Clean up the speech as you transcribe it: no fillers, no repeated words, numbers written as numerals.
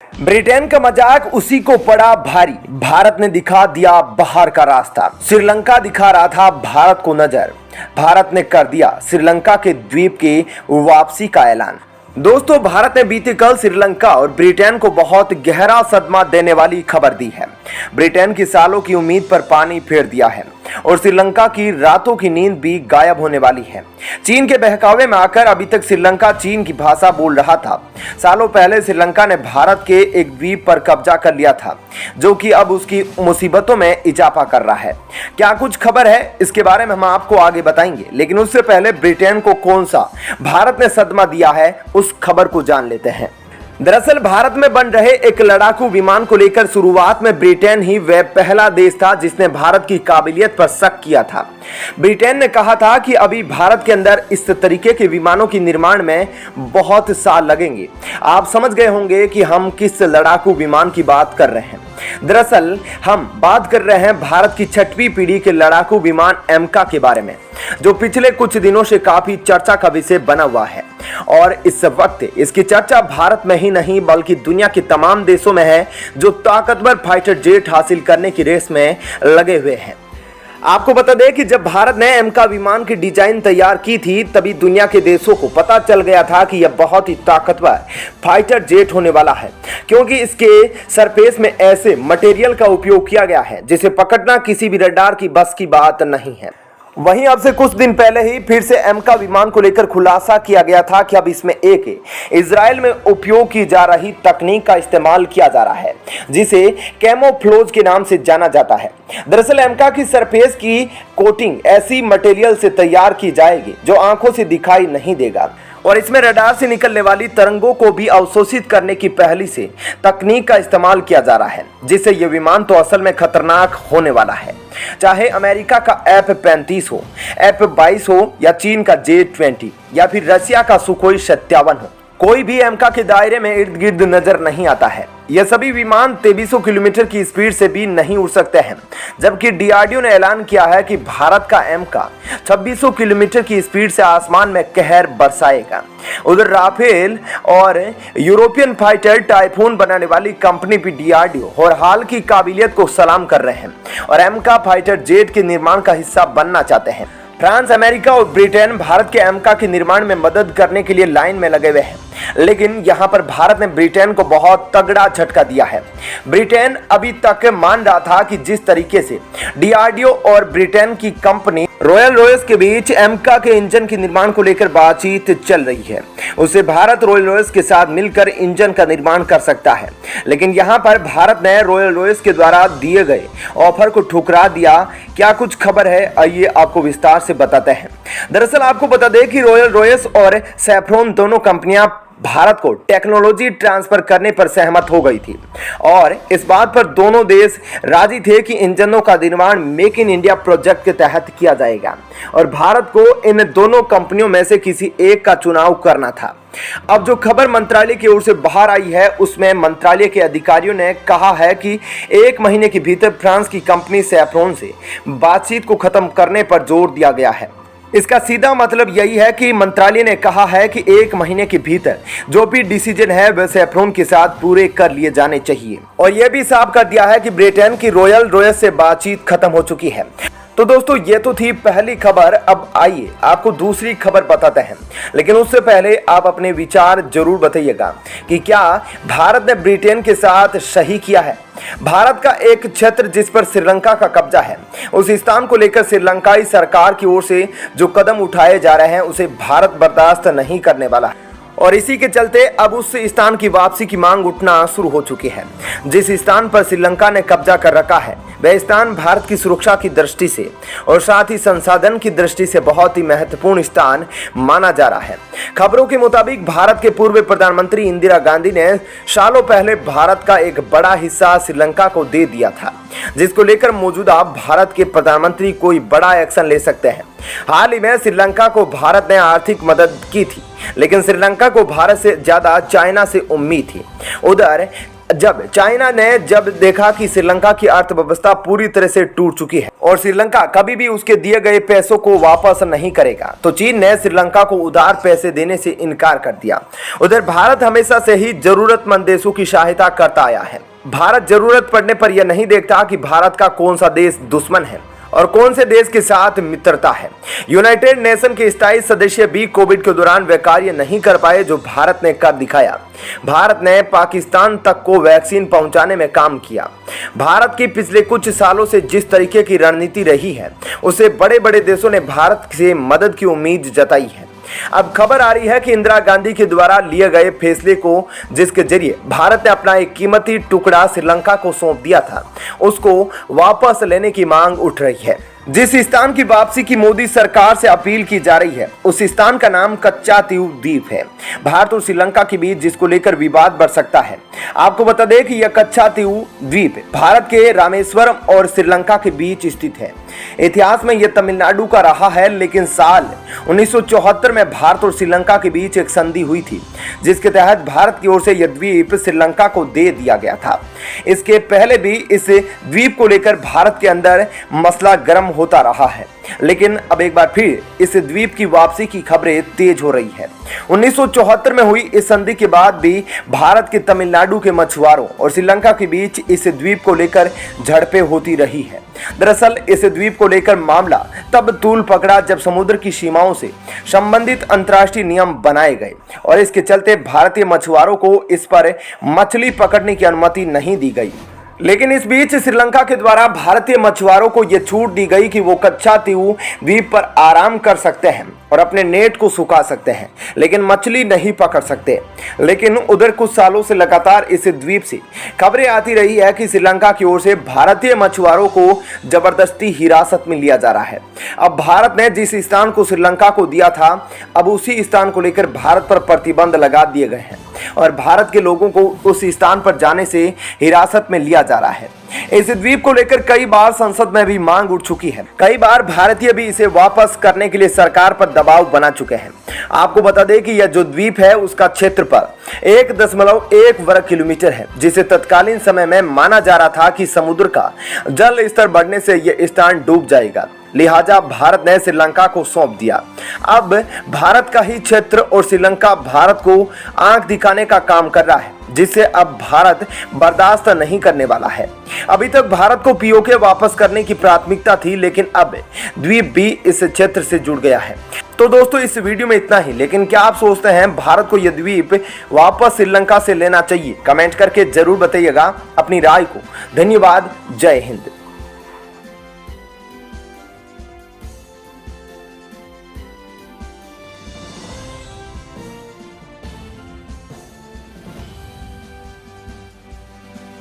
Britain का मजाक उसी को पड़ा भारी। भारत ने दिखा दिया बाहर का रास्ता। श्रीलंका दिखा रहा था भारत को नजर। भारत ने कर दिया श्रीलंका के द्वीप की वापसी का ऐलान। दोस्तों, भारत ने बीते कल श्रीलंका और ब्रिटेन को बहुत गहरा सदमा देने वाली खबर दी है। ब्रिटेन की सालों की उम्मीद पर पानी फेर दिया है और श्रीलंका की रातों की नींद भी गायब होने वाली है। चीन के बहकावे में आकर अभी तक श्रीलंका चीन की भाषा बोल रहा था। सालों पहले श्रीलंका ने भारत के एक द्वीप पर कब्जा कर लिया था, जो कि अब उसकी मुसीबतों में इजाफा कर रहा है। क्या कुछ खबर है, इसके बारे में हम आपको आगे बताएंगे, लेकिन उससे पहले ब्रिटेन को कौन सा भारत ने सदमा दिया है, उस खबर को जान लेते हैं। दरअसल भारत में बन रहे एक लड़ाकू विमान को लेकर शुरुआत में ब्रिटेन ही वह पहला देश था जिसने भारत की काबिलियत पर शक किया था। ब्रिटेन ने कहा था कि अभी भारत के अंदर इस तरीके के विमानों की निर्माण में बहुत साल लगेंगे। आप समझ गए होंगे कि हम किस लड़ाकू विमान की बात कर रहे हैं। दरअसल हम बात कर रहे हैं भारत की 6वीं पीढ़ी के लड़ाकू विमान एमका के बारे में, जो पिछले कुछ दिनों से काफी चर्चा का विषय बना हुआ है। और इस वक्त इसकी चर्चा भारत में ही नहीं बल्कि दुनिया के तमाम देशों में है, जो ताकतवर फाइटर जेट हासिल करने की रेस में लगे हुए हैं। आपको बता दें कि जब भारत ने एमका विमान की डिजाइन तैयार की थी, तभी दुनिया के देशों को पता चल गया था कि यह बहुत ही ताकतवर फाइटर जेट होने वाला है, क्योंकि इसके सरफेस में ऐसे मटेरियल का उपयोग किया गया है जिसे पकड़ना किसी भी रडार की बस की बात नहीं है। वहीं अब से कुछ दिन पहले ही फिर से एमका विमान को लेकर खुलासा किया गया था कि अब इसमें एक इजराइल में उपयोग की जा रही तकनीक का इस्तेमाल किया जा रहा है, जिसे कैमोफ्लेज के नाम से जाना जाता है। दरअसल एमका की सरफेस की कोटिंग ऐसी मटेरियल से तैयार की जाएगी जो आंखों से दिखाई नहीं देगा, और इसमें रडार से निकलने वाली तरंगों को भी अवशोषित करने की पहली से तकनीक का इस्तेमाल किया जा रहा है, जिससे यह विमान तो असल में खतरनाक होने वाला है। चाहे अमेरिका का F-35 हो, F-22 हो, या चीन का J-20 या फिर रशिया का सुखोई 57 हो, कोई भी एमका के दायरे में इर्द गिर्द नजर नहीं आता है। यह सभी विमान 2300 किलोमीटर की स्पीड से भी नहीं उड़ सकते हैं, जबकि डीआरडीओ ने ऐलान किया है कि भारत का एमका 2600 किलोमीटर की स्पीड से आसमान में कहर बरसाएगा। उधर राफेल और यूरोपियन फाइटर टाइफून बनाने वाली कंपनी भी डीआरडीओ और हाल की काबिलियत को सलाम कर रहे हैं और एमका फाइटर जेट के निर्माण का हिस्सा बनना चाहते हैं। फ्रांस, अमेरिका और ब्रिटेन भारत के एमका के निर्माण में मदद करने के लिए लाइन में लगे हुए हैं, लेकिन यहां पर भारत ने ब्रिटेन को बहुत तगड़ा झटका दिया है। ब्रिटेन अभी तक मान रहा था कि जिस तरीके से डीआरडीओ और ब्रिटेन की कंपनी रॉयल रॉयस के बीच एमका के इंजन के निर्माण को लेकर बातचीत चल रही है, उससे भारत रॉयल रॉयस के साथ मिलकर इंजन का निर्माण कर सकता है। लेकिन यहां पर भारत ने रॉयल रॉयस के द्वारा दिए गए ऑफर को ठुकरा दिया। क्या कुछ खबर है, आइए आपको विस्तार से बताते हैं। दरअसल आपको बता दें कि रॉयल रॉयस और सैफ्रॉन दोनों कंपनियां भारत को टेक्नोलॉजी ट्रांसफर करने पर सहमत हो गई थी और इस बात पर दोनों देश राजी थे कि इंजनों का निर्माण मेक इन इंडिया प्रोजेक्ट के तहत किया जाएगा और भारत को इन दोनों कंपनियों में से किसी एक का चुनाव करना था। अब जो खबर मंत्रालय की ओर से बाहर आई है, उसमें मंत्रालय के अधिकारियों ने कहा है कि 1 महीने के भीतर फ्रांस की कंपनी सैफ्रॉन से बातचीत को खत्म करने पर जोर दिया गया है। इसका सीधा मतलब यही है कि मंत्रालय ने कहा है कि 1 महीने के भीतर जो भी डिसीजन है वह सैफ्रॉन के साथ पूरे कर लिए जाने चाहिए, और यह भी साफ कर दिया है कि ब्रिटेन की रॉयल रॉयस से बातचीत खत्म हो चुकी है। तो दोस्तों, ये तो थी पहली खबर। अब आइए आपको दूसरी खबर बताते हैं, लेकिन उससे पहले आप अपने विचार जरूर बताइएगा कि क्या भारत ने ब्रिटेन के साथ सही किया है। भारत का एक क्षेत्र जिस पर श्रीलंका का कब्जा है, उस स्थान को लेकर श्रीलंकाई सरकार की ओर से जो कदम उठाए जा रहे हैं उसे भारत बर्दाश्त नहीं करने वाला है, और इसी के चलते अब उस स्थान की वापसी की मांग उठना शुरू हो चुकी है। जिस स्थान पर श्रीलंका ने कब्जा कर रखा है वह स्थान भारत की सुरक्षा की दृष्टि से और साथ ही संसाधन की दृष्टि से बहुत ही महत्वपूर्ण स्थान माना जा रहा है। खबरों के मुताबिक भारत के पूर्व प्रधानमंत्री इंदिरा गांधी ने सालों पहले भारत का एक बड़ा हिस्सा श्रीलंका को दे दिया था, जिसको लेकर मौजूदा भारत के प्रधानमंत्री कोई बड़ा एक्शन ले सकते हैं। हाल ही में श्रीलंका को भारत ने आर्थिक मदद की थी, लेकिन श्रीलंका को भारत से ज्यादा चाइना से उम्मीद थी। उधर जब चाइना ने देखा कि श्रीलंका की अर्थव्यवस्था पूरी तरह से टूट चुकी है और श्रीलंका कभी भी उसके दिए गए पैसों को वापस नहीं करेगा, तो चीन ने श्रीलंका को उधार पैसे देने से इनकार कर दिया। उधर भारत हमेशा से ही जरूरतमंद देशों की सहायता करता आया है। भारत जरूरत पड़ने पर यह नहीं देखता कि भारत का कौन सा देश दुश्मन है और कौन से देश के साथ मित्रता है। यूनाइटेड नेशन के स्थायी सदस्य भी कोविड के दौरान वे कार्य नहीं कर पाए जो भारत ने कर दिखाया। भारत ने पाकिस्तान तक को वैक्सीन पहुंचाने में काम किया। भारत की पिछले कुछ सालों से जिस तरीके की रणनीति रही है, उससे बड़े बड़े देशों ने भारत से मदद की उम्मीद जताई है। अब खबर आ रही है कि इंदिरा गांधी के द्वारा लिए गए फैसले को, जिसके जरिए भारत ने अपना एक कीमती टुकड़ा श्रीलंका को सौंप दिया था, उसको वापस लेने की मांग उठ रही है। जिस स्थान की वापसी की मोदी सरकार से अपील की जा रही है, उस स्थान का नाम कच्चा तीऊ द्वीप है। भारत और श्रीलंका के बीच जिसको लेकर विवाद बढ़ सकता है। आपको बता दें कि यह कच्चा तीऊ द्वीप भारत के रामेश्वरम और श्रीलंका के बीच स्थित है। इतिहास में यह तमिलनाडु का रहा है, लेकिन साल 1974 में भारत और श्रीलंका के बीच एक संधि हुई थी, जिसके तहत भारत की ओर से यह द्वीप श्रीलंका को दे दिया गया था। इसके पहले भी इस द्वीप को लेकर भारत के अंदर मसला गर्म होता रहा है, लेकिन अब एक बार फिर इस द्वीप की वापसी की खबरें तेज हो रही है। 1974 में हुई इस संधि के बाद भी भारत के तमिलनाडु के मछुआरों और श्रीलंका के बीच इस द्वीप को लेकर झड़पें होती रही है। दरअसल इस द्वीप को लेकर मामला तब तूल पकड़ा जब समुद्र की सीमाओं से संबंधित अंतर्राष्ट्रीय नियम बनाए गए और इसके चलते भारतीय मछुआरों को इस पर मछली पकड़ने की अनुमति नहीं दी गई। लेकिन इस बीच श्रीलंका के द्वारा भारतीय मछुआरों को यह छूट दी गई कि वो कच्चा तीऊ द्वीप पर आराम कर सकते हैं और अपने नेट को सुखा सकते हैं, लेकिन मछली नहीं पकड़ सकते। लेकिन उधर कुछ सालों से लगातार इस द्वीप से खबरें आती रही है कि श्रीलंका की ओर से भारतीय मछुआरों को जबरदस्ती हिरासत में लिया जा रहा है। अब भारत ने जिस स्थान को श्रीलंका को दिया था, अब उसी स्थान को लेकर भारत पर प्रतिबंध लगा दिए गए हैं और भारत के लोगों को उस स्थान पर जाने से हिरासत में लिया जा रहा है। इस द्वीप को लेकर कई बार संसद में भी मांग उठ चुकी है। कई बार भारतीय भी इसे वापस करने के लिए सरकार पर दबाव बना चुके हैं। आपको बता दें कि यह जो द्वीप है उसका क्षेत्रफल 1.1 वर्ग किलोमीटर है, जिसे तत्कालीन समय में माना जा रहा था कि समुद्र का जल स्तर बढ़ने से यह स्थान डूब जाएगा। लिहाजा भारत ने श्रीलंका को सौंप दिया। अब भारत का ही क्षेत्र और श्रीलंका भारत को आंख दिखाने का काम कर रहा है, जिसे अब भारत बर्दाश्त नहीं करने वाला है। अभी तक भारत को पीओके वापस करने की प्राथमिकता थी, लेकिन अब द्वीप भी इस क्षेत्र से जुड़ गया है। तो दोस्तों इस वीडियो में इतना ही, लेकिन क्या आप सोचते हैं भारत को यह द्वीप वापस श्रीलंका से लेना चाहिए? कमेंट करके जरूर बताइएगा अपनी राय को। धन्यवाद। जय हिंद।